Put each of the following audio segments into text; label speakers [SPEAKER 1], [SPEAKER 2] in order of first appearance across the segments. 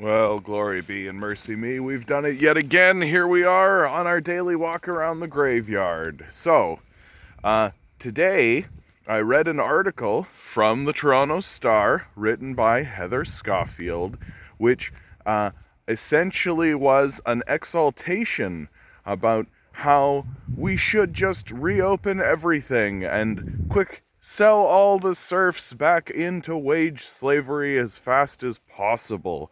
[SPEAKER 1] Well, glory be and mercy me. We've done it yet again. Here we are on our daily walk around the graveyard. So, today I read an article from the Toronto Star written by Heather Schofield, which essentially was an exaltation about how we should just reopen everything and sell all the serfs back into wage slavery as fast as possible.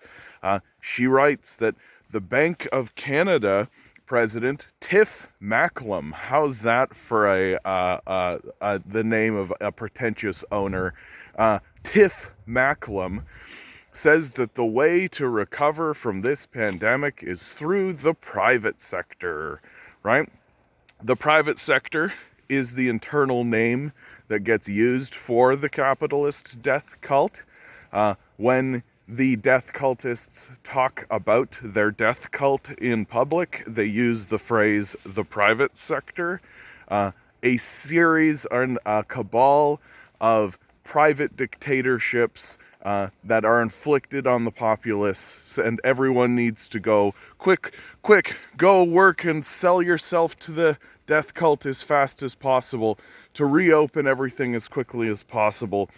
[SPEAKER 1] She writes that the Bank of Canada president, Tiff Macklem, how's that for the name of a pretentious owner? Tiff Macklem says that the way to recover from this pandemic is through the private sector, right? The private sector is the internal name that gets used for the capitalist death cult. When the death cultists talk about their death cult in public, they use the phrase the private sector. A series or a cabal of private dictatorships that are inflicted on the populace, and everyone needs to go quick, go work and sell yourself to the death cult as fast as possible to reopen everything as quickly as possible,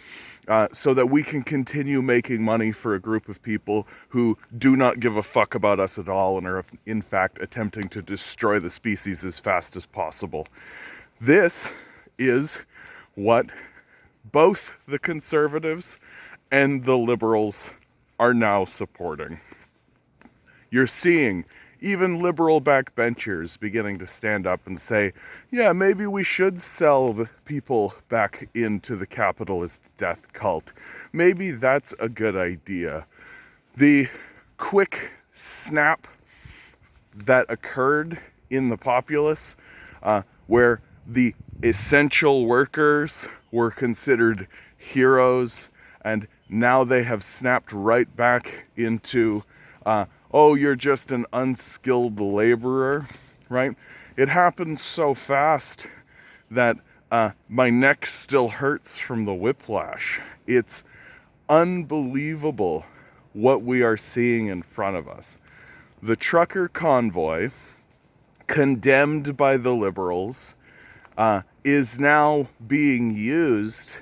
[SPEAKER 1] so that we can continue making money for a group of people who do not give a fuck about us at all and are in fact attempting to destroy the species as fast as possible. This is what both the conservatives and the liberals are now supporting. You're seeing even liberal backbenchers beginning to stand up and say, yeah, maybe we should sell the people back into the capitalist death cult. Maybe that's a good idea. The quick snap that occurred in the populace, where the essential workers were considered heroes, and now they have snapped right back into oh, you're just an unskilled laborer, right? It happens so fast that my neck still hurts from the whiplash. It's unbelievable what we are seeing in front of us. The trucker convoy, condemned by the liberals, is now being used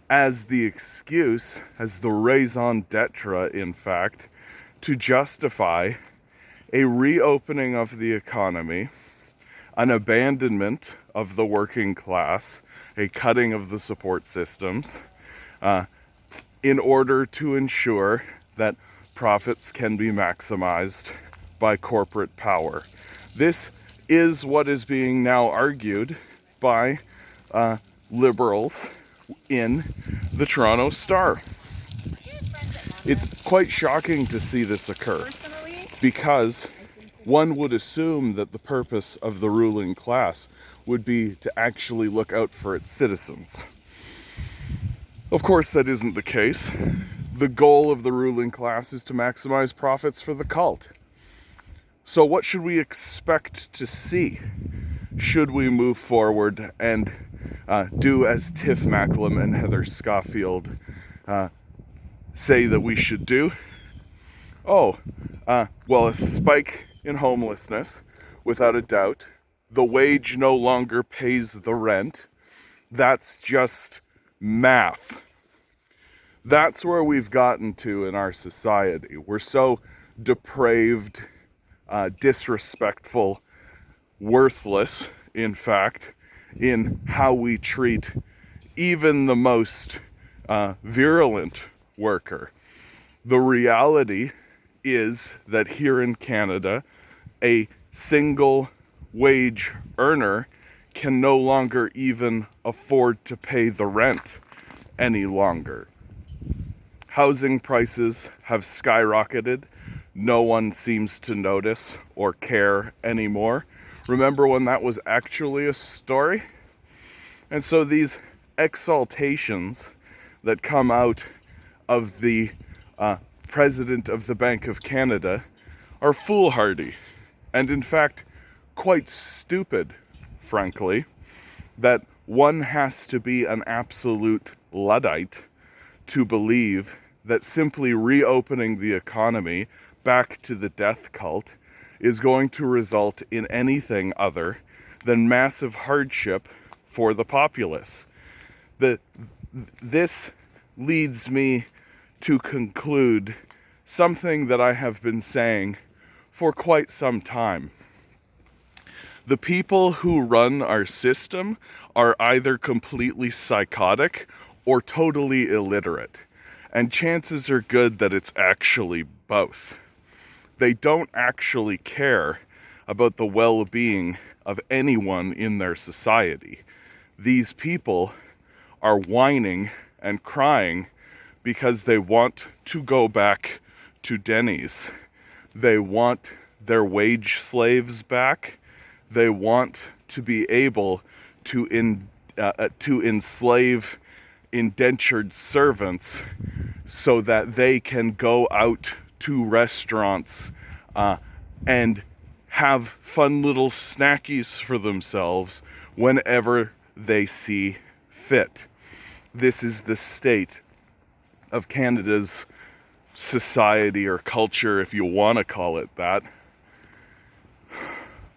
[SPEAKER 1] as the excuse, as the raison d'etre, in fact, to justify a reopening of the economy, an abandonment of the working class, a cutting of the support systems, in order to ensure that profits can be maximized by corporate power. This is what is being now argued by liberals in the Toronto Star. It's quite shocking to see this occur, because one would assume that the purpose of the ruling class would be to actually look out for its citizens. Of course, that isn't the case. The goal of the ruling class is to maximize profits for the cult. So what should we expect to see? Should we move forward and do as Tiff Macklem and Heather Schofield say that we should do? Well, a spike in homelessness, without a doubt. The wage no longer pays the rent. That's just math. That's where we've gotten to in our society. We're so depraved, disrespectful, worthless, in fact, in how we treat even the most virulent worker. The reality is that here in Canada, a single wage earner can no longer even afford to pay the rent any longer. Housing prices have skyrocketed. No one seems to notice or care anymore. Remember when that was actually a story? And so these exaltations that come out of the president of the Bank of Canada are foolhardy, and in fact quite stupid, frankly, that one has to be an absolute Luddite to believe that simply reopening the economy back to the death cult is going to result in anything other than massive hardship for the populace. This leads me to conclude something that I have been saying for quite some time. The people who run our system are either completely psychotic or totally illiterate. And chances are good that it's actually both. They don't actually care about the well-being of anyone in their society. These people are whining and crying because they want to go back to Denny's. They want their wage slaves back. They want to be able to enslave indentured servants so that they can go out to restaurants and have fun little snackies for themselves whenever they see fit. This is the state of Canada's society or culture, if you want to call it that.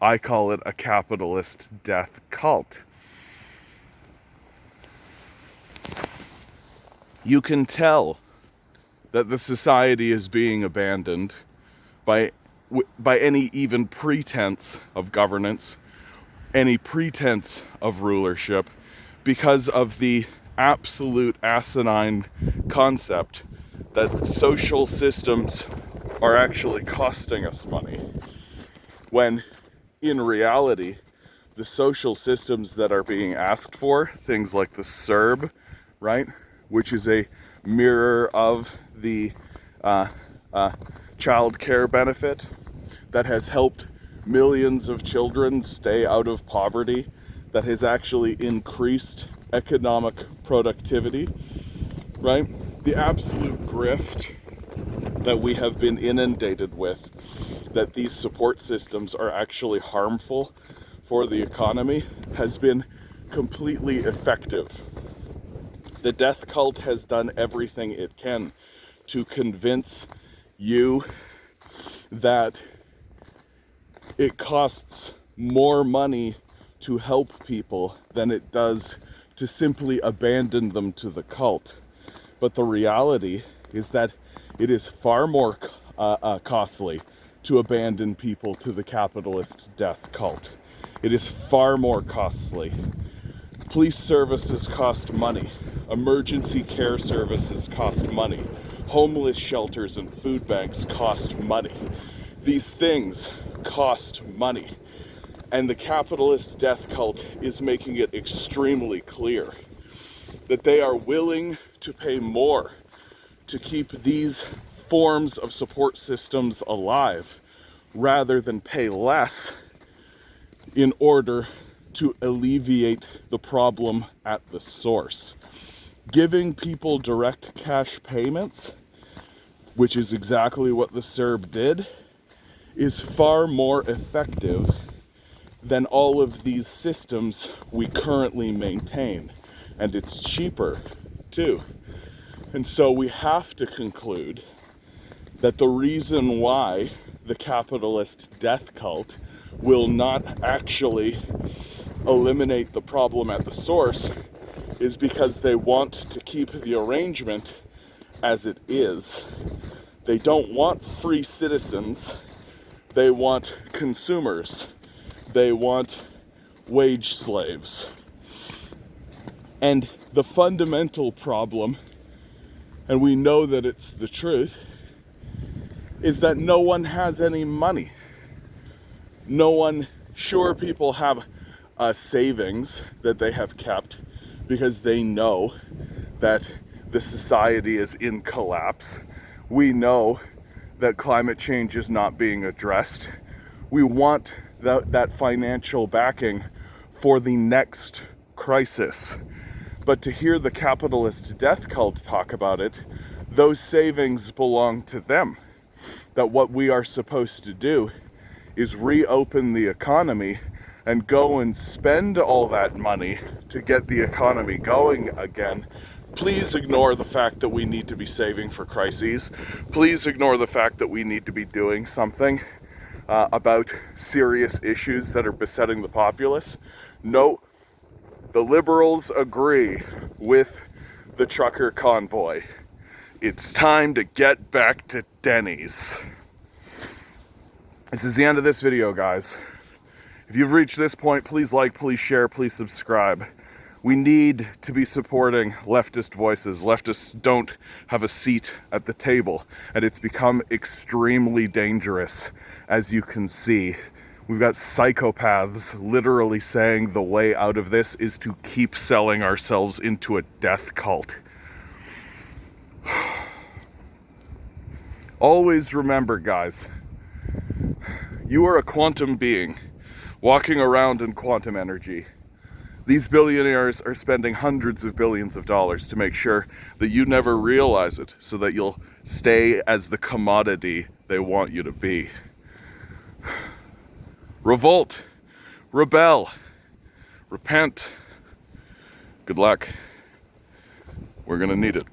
[SPEAKER 1] I call it a capitalist death cult. You can tell that the society is being abandoned by any even pretense of governance, any pretense of rulership, because of the absolute asinine concept that social systems are actually costing us money, when in reality, the social systems that are being asked for, things like the CERB, right, which is a mirror of the child care benefit that has helped millions of children stay out of poverty, that has actually increased economic productivity, right? The absolute grift that we have been inundated with, that these support systems are actually harmful for the economy, has been completely effective. The death cult has done everything it can to convince you that it costs more money to help people than it does to simply abandon them to the cult. But the reality is that it is far more costly to abandon people to the capitalist death cult. It is far more costly. Police services cost money. Emergency care services cost money. Homeless shelters and food banks cost money. These things cost money. And the capitalist death cult is making it extremely clear that they are willing to pay more to keep these forms of support systems alive rather than pay less in order to alleviate the problem at the source. Giving people direct cash payments, which is exactly what the CERB did, is far more effective than all of these systems we currently maintain. And it's cheaper too. And so we have to conclude that the reason why the capitalist death cult will not actually eliminate the problem at the source is because they want to keep the arrangement as it is. They don't want free citizens. They want consumers. They want wage slaves. And the fundamental problem, and we know that it's the truth, is that no one has any money. Sure, people have savings that they have kept because they know that the society is in collapse. We know that climate change is not being addressed. We want that financial backing for the next crisis. But to hear the capitalist death cult talk about it, those savings belong to them. That what we are supposed to do is reopen the economy and go and spend all that money to get the economy going again Please ignore the fact that we need to be saving for crises. Please ignore the fact that we need to be doing something about serious issues that are besetting the populace. No, the Liberals agree with the trucker convoy. It's time to get back to Denny's. This is the end of this video, guys. If you've reached this point, please like, please share, please subscribe. We need to be supporting leftist voices. Leftists don't have a seat at the table, and it's become extremely dangerous, as you can see. We've got psychopaths literally saying the way out of this is to keep selling ourselves into a death cult. Always remember, guys, you are a quantum being walking around in quantum energy. These billionaires are spending hundreds of billions of dollars to make sure that you never realize it, so that you'll stay as the commodity they want you to be. Revolt, rebel, repent. Good luck. We're gonna need it.